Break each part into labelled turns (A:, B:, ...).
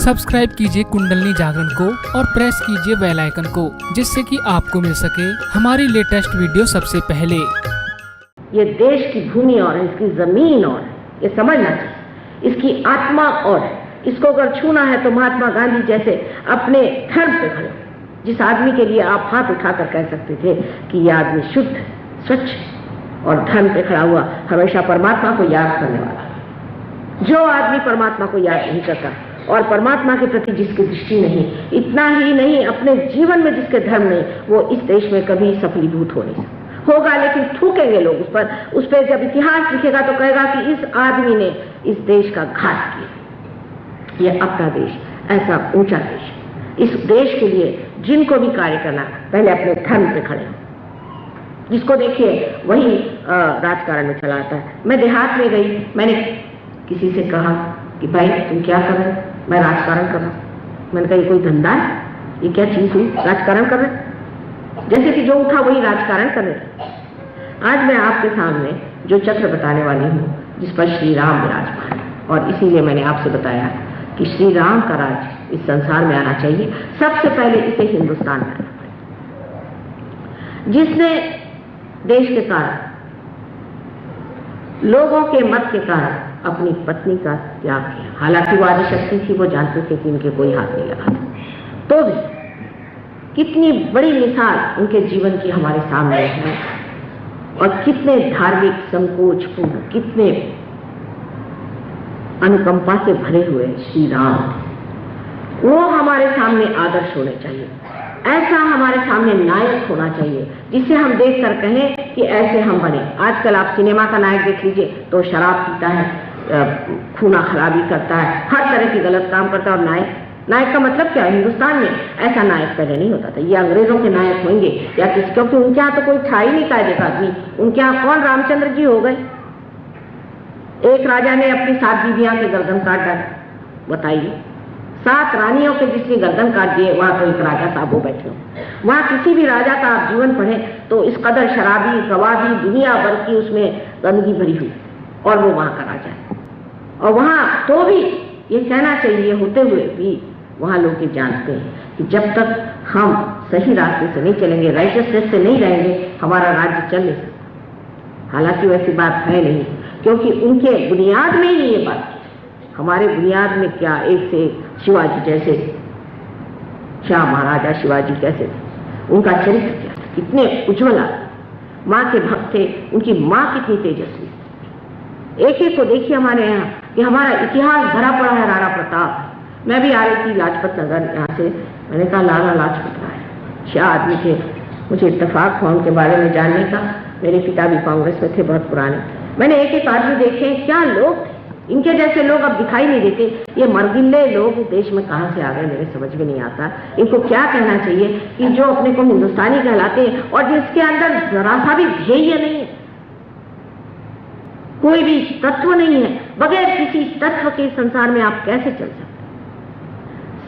A: Subscribe कीजिए कुंडलनी जागरण को और प्रेस कीजिए बेल आइकन को, जिससे कि आपको मिल सके हमारी लेटेस्ट वीडियो सबसे पहले।
B: ये देश की भूमि और इसकी जमीन और ये समझना चाहिए, इसकी आत्मा और इसको अगर छूना है तो महात्मा गांधी जैसे अपने धर्म पे खड़े, जिस आदमी के लिए आप हाथ उठाकर कह सकते थे कि यह आदमी शुद्ध, स्वच्छ और धर्म पे खड़ा हुआ, हमेशा परमात्मा को याद करने वाला। जो आदमी परमात्मा को याद नहीं करता और परमात्मा के प्रति जिसकी दृष्टि नहीं, इतना ही नहीं अपने जीवन में जिसके धर्म नहीं, वो इस देश में कभी सफलीभूत हो नहीं सकता। होगा लेकिन थूकेंगे लोग उस पर जब इतिहास लिखेगा तो कहेगा कि इस आदमी ने इस देश का घात किया। ये अपना देश ऐसा ऊंचा देश, इस देश के लिए जिनको भी कार्य करना पहले अपने धर्म पे खड़े हो। जिसको देखिए वही राजकारण में चला आता है। मैं देहात में गई, मैंने किसी से कहा कि भाई तुम क्या कर रहे हो? मैं राजकारण कर रहा हूँ। मैंने कहा ये कोई धंधा है? ये क्या चीज हुई राजकारण कर रहे? जैसे कि जो उठा वही राजकारण कर रहे। आज मैं आपके सामने जो चक्र बताने वाली हूँ, जिस पर श्री राम विराजमान, और इसीलिए मैंने आपसे बताया कि श्री राम का राज इस संसार में आना चाहिए। सबसे पहले इसे हिंदुस्तान में आना पड़ेगा, जिसने देश के कारण, लोगों के मत के कारण अपनी पत्नी का त्याग किया। हालांकि वो आदिशक्ति थी, वो जानते थे कि इनके कोई हाथ नहीं लगा, तो भी कितनी बड़ी मिसाल उनके जीवन की हमारे सामने है, और कितने धार्मिक संकोचपूर्ण, कितने अनुकंपा से भरे हुए श्री राम, वो हमारे सामने आदर्श होने चाहिए। ऐसा हमारे सामने नायक होना चाहिए जिसे हम देखकर कहें कि ऐसे हम बने। आजकल आप सिनेमा का नायक देख लीजिए तो शराब पीता है, खूना खराबी करता है, हर तरह की गलत काम करता है। और नायक का मतलब क्या है? हिंदुस्तान में ऐसा नायक पहले नहीं होता था। ये अंग्रेजों के नायक होंगे या किसी, क्योंकि उनके यहाँ तो कोई था ही नहीं कायदे का आदमी। उनके यहाँ कौन? रामचंद्र जी हो गए। एक राजा ने अपनी 7 बीवियां के गर्दन काट डाले, बताइए। 7 रानियों के जिसने गर्दन काट दिए, वहां तो एक राजा साहब वो बैठे हो। वहां किसी भी राजा का आप जीवन पढ़े तो इस कदर शराबी, गवादी, दुनिया भर की उसमें गंदगी भरी हुई, और वो वहां का राजा है। और वहां तो भी ये कहना चाहिए होते हुए भी वहां लोग ये जानते हैं कि जब तक हम सही रास्ते से नहीं चलेंगे, राइटियसनेस से नहीं रहेंगे, हमारा राज्य चल नहीं सकता। हालांकि वैसी बात है नहीं, क्योंकि उनके बुनियाद में ही ये बात, हमारे बुनियाद में क्या, एक से एक शिवाजी जैसे, शाह महाराजा शिवाजी कैसे थे, उनका चरित्र क्या था, कितने उज्ज्वल, माँ के भक्त थे, उनकी माँ कितनी तेजस्वी। एक एक को देखिए हमारे यहाँ कि हमारा इतिहास भरा पड़ा है राणा प्रताप। मैं भी आ रही थी लाजपत नगर यहाँ से, मैंने कहा लाला लाजपत राय क्या आदमी थे। मुझे इत्तेफाक हुआ उनके बारे में जानने का। मेरे पिता भी कांग्रेस में थे, बहुत पुराने। मैंने एक एक आदमी देखे, क्या लोग थे। इनके जैसे लोग अब दिखाई नहीं देते। ये मरगिल्ले लोग देश में कहां से आ गए, मेरे समझ में नहीं आता। इनको क्या कहना चाहिए कि जो अपने को हिंदुस्तानी कहलाते हैं और जिसके अंदर जरा सा भी ध्येय नहीं है, कोई भी तत्व नहीं है, बगैर किसी तत्व के संसार में आप कैसे चल सकते?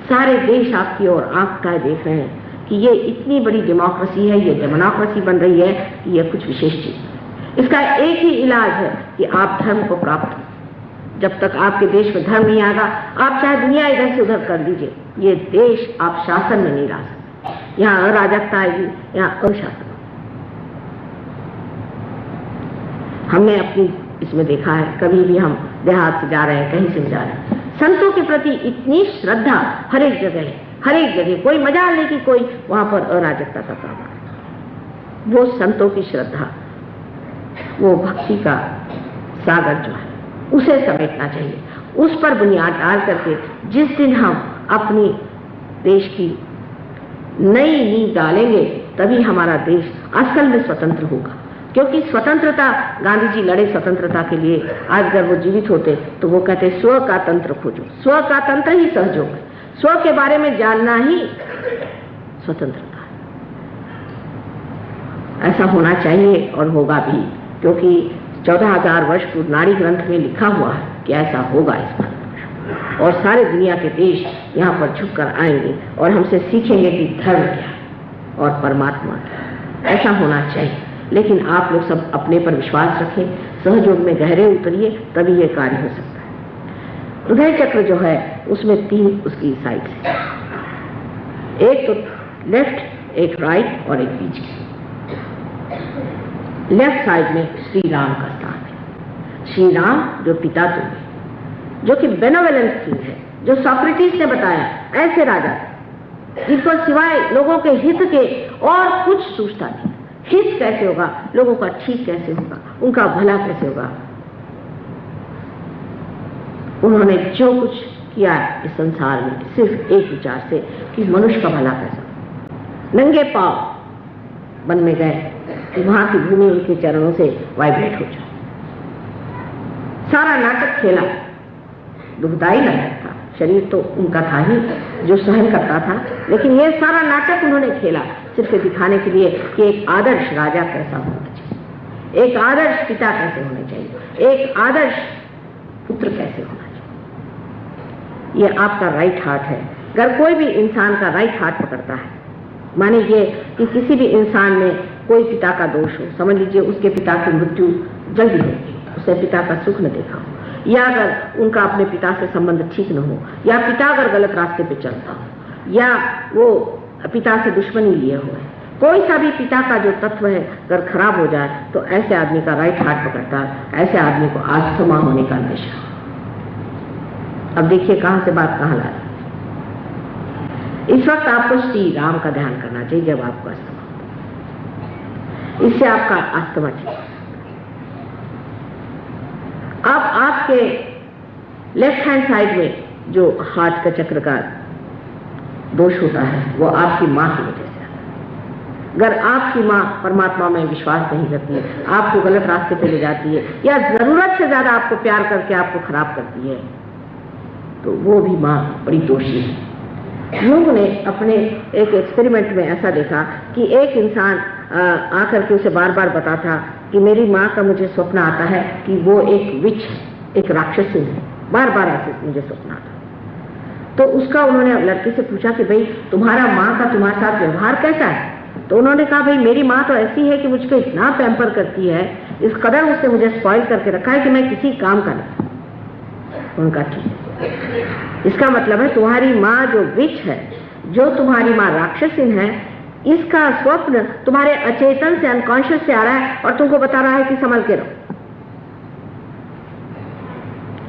B: सारे देश आपकी ओर आंख उठाए देख रहे हैं कि ये इतनी बड़ी डेमोक्रेसी है, ये डेमोक्रेसी बन रही है कि ये कुछ विशेष चीज। इसका एक ही इलाज है कि आप धर्म को प्राप्त हो। जब तक आपके देश में धर्म नहीं आएगा, आप चाहे दुनिया इधर से उधर कर दीजिए, ये देश आप शासन में नहीं ला सकते। यहाँ अराजकता आएगी, यहाँ अनुशासन। हमने अपनी इसमें देखा है, कभी भी हम देहात से जा रहे हैं, कहीं से जा रहे हैं, संतों के प्रति इतनी श्रद्धा हर एक जगह है, हर एक जगह। कोई मजाल नहीं कि कोई वहां पर अराजकता का काम है। वो संतों की श्रद्धा, वो भक्ति का सागर जो है, उसे समेटना चाहिए। उस पर बुनियाद डाल करके जिस दिन हम अपनी देश की नई नींव डालेंगे, तभी हमारा देश असल में स्वतंत्र होगा। क्योंकि स्वतंत्रता, गांधी जी लड़े स्वतंत्रता के लिए। आज अगर वो जीवित होते तो वो कहते स्व का तंत्र खोजो। स्व का तंत्र ही सहयोग है, स्व के बारे में जानना ही स्वतंत्रता है। ऐसा होना चाहिए और होगा भी, क्योंकि 14,000 वर्ष पूर्व नाड़ी ग्रंथ में लिखा हुआ है कि ऐसा होगा इस बार। और सारे दुनिया के देश यहाँ पर झुककर आएंगे और हमसे सीखेंगे कि धर्म क्या और परमात्मा क्या। ऐसा होना चाहिए। लेकिन आप लोग सब अपने पर विश्वास रखें, सहयोग में गहरे उतरिए, तभी ये कार्य हो सकता है। हृदय चक्र जो है उसमें 3 उसकी साइड है, एक तो लेफ्ट, एक राइट और एक बीच की। लेफ्ट साइड में श्री राम का स्थान है। श्री राम जो पिता तुल्य, जो कि बेनेवोलेंट किंग है, जो सोक्रेटिस ने बताया ऐसे राजा जिनको सिवाय लोगों के हित के और कुछ सोचता नहीं। हित कैसे होगा, लोगों का ठीक कैसे होगा, उनका भला कैसे होगा। उन्होंने जो कुछ किया इस संसार में सिर्फ एक विचार से कि मनुष्य का भला कैसा। नंगे पांव वन में गए कि वहां की भूमि उनके चरणों से वाइब्रेट हो जाए। सारा नाटक खेला, दुखदाई नाटक था, शरीर तो उनका था ही जो सहन करता था, लेकिन यह सारा नाटक उन्होंने खेला सिर्फ दिखाने के लिए कि एक आदर्श राजा कैसा होना चाहिए, एक आदर्श पिता कैसे होने चाहिए, एक आदर्श पुत्र कैसे होना चाहिए। यह आपका राइट हार्ट है। अगर कोई भी इंसान का राइट हार्ट पकड़ता है, माने ये कि किसी भी इंसान में कोई पिता का दोष हो, समझ लीजिए उसके पिता की मृत्यु जल्दी होगी, उसने पिता का सुख न देखा हो, या अगर उनका अपने पिता से संबंध ठीक न हो, या पिता अगर गलत रास्ते पे चलता हो, या वो पिता से दुश्मनी लिए हुए, कोई सा भी पिता का जो तत्व है अगर खराब हो जाए तो ऐसे आदमी का राइट हार्ट पकड़ता है, ऐसे आदमी को अस्थमा होने का अंदेशा। अब देखिए कहां से बात कहां ला रही। इस वक्त आपको श्री राम का ध्यान करना चाहिए जब आपको अस्थमा होता, इससे आपका अस्थमा ठीक। अब आपके लेफ्ट हैंड साइड में जो हार्ट का चक्र का दोष होता है वो आपकी मां की वजह से आता है। अगर आपकी मां परमात्मा में विश्वास नहीं करती है, आपको गलत रास्ते पे ले जाती है, या जरूरत से ज्यादा आपको प्यार करके आपको खराब करती है, तो वो भी मां बड़ी दोषी है। यूंग ने अपने एक एक्सपेरिमेंट में ऐसा देखा कि एक इंसान आकर के उसे बार बार बताता कि मेरी माँ का मुझे स्वप्न आता है कि वो एक विच है, एक राक्षसी है, बार बार ऐसे मुझे स्वप्न आता। तो उसका उन्होंने लड़के से पूछा कि भाई तुम्हारा माँ का तुम्हारे साथ व्यवहार कैसा है। तो उन्होंने कहा भाई मेरी माँ तो ऐसी है कि मुझको इतना पैम्पर करती है, इस कदर उसने मुझे स्पॉइल करके रखा है कि मैं किसी काम का नहीं। उनका ठीक है, इसका मतलब है तुम्हारी माँ जो विच है, जो तुम्हारी माँ राक्षसी है, इसका स्वप्न तुम्हारे अचेतन से, अनकॉन्शियस से आ रहा है और तुमको बता रहा है कि संभल के रहो।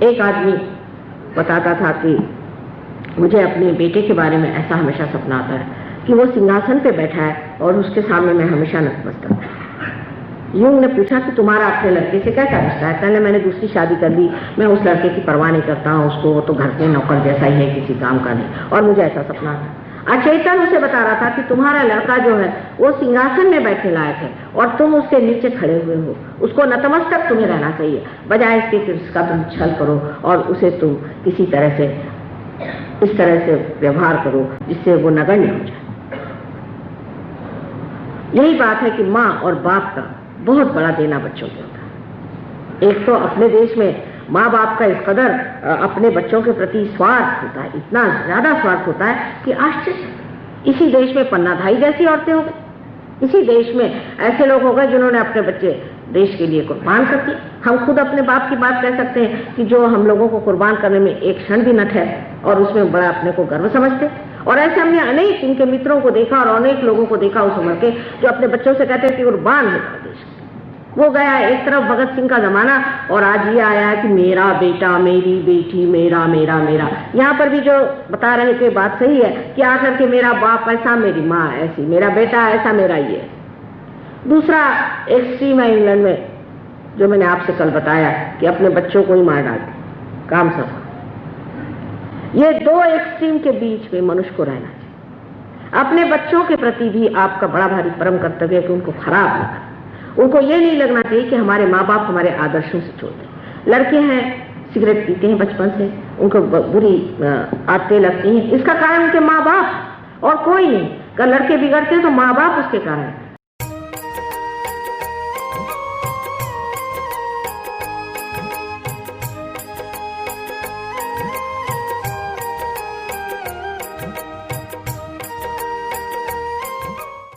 B: एक आदमी बताता था कि मुझे अपने बेटे के बारे में ऐसा हमेशा सपना आता है कि वो सिंहासन पे बैठा है और उसके सामने मैं हमेशा नतमस्तक हूं। यूंग ने पूछा कि तुम्हारा अपने लड़के से कैसा रिश्ता है। पहले मैंने दूसरी शादी कर ली, मैं उस लड़के की परवाह नहीं करता हूँ, उसको वो तो घर के नौकर जैसा ही है, किसी काम का नहीं, और मुझे ऐसा सपना था। अचेतन उसे बता रहा था कि तुम्हारा लड़का जो है वो सिंहासन में बैठने लायक है और तुम उसके नीचे खड़े हुए हो, उसको नतमस्तक तुम्हें रहना चाहिए, बजाय इसके कि उसका तुम छल करो और उसे तुम किसी तरह से इस तरह से व्यवहार करो जिससे वो नगण्य हो जाए। यही बात है कि माँ और बाप का बहुत बड़ा देना बच्चों को होता है। एक तो अपने देश में माँ बाप का इस कदर अपने बच्चों के प्रति स्वार्थ होता है, इतना ज्यादा स्वार्थ होता है कि आश्चर्य। इसी देश में पन्नाधाई जैसी औरतें हो गई, इसी देश में ऐसे लोग हो गए जिन्होंने अपने बच्चे देश के लिए कुर्बान कर दिए। हम खुद अपने बाप की बात कह सकते हैं कि जो हम लोगों को कुर्बान करने में एक क्षण भी न ठहरे और उसमें बड़ा अपने को गर्व समझते। और ऐसे हमने अनेक इनके मित्रों को देखा और अनेक लोगों को देखा उस उम्र के जो अपने बच्चों से कहते हैं कि कुर्बान होगा देश। वो गया एक तरफ भगत सिंह का जमाना और आज ये आया है कि मेरा बेटा, मेरी बेटी, मेरा मेरा मेरा। यहाँ पर भी जो बता रहे थे बात सही है कि आकर के मेरा बाप ऐसा, मेरी माँ ऐसी, मेरा बेटा ऐसा, मेरा ये। दूसरा एक्सट्रीम है इंग्लैंड में, जो मैंने आपसे कल बताया कि अपने बच्चों को ही मार डालते, काम सब। ये दो एक्सट्रीम के बीच में मनुष्य को रहना चाहिए। अपने बच्चों के प्रति भी आपका बड़ा भारी परम कर्तव्य है कि उनको खराब न करें। उनको ये नहीं लगना चाहिए कि हमारे माँ बाप हमारे आदर्शों से छोड़ते। लड़के हैं सिगरेट पीते हैं बचपन से, उनको बुरी आदतें लगती हैं, इसका कारण उनके माँ बाप और कोई नहीं। अगर लड़के बिगड़ते हैं तो माँ बाप उसके कारण।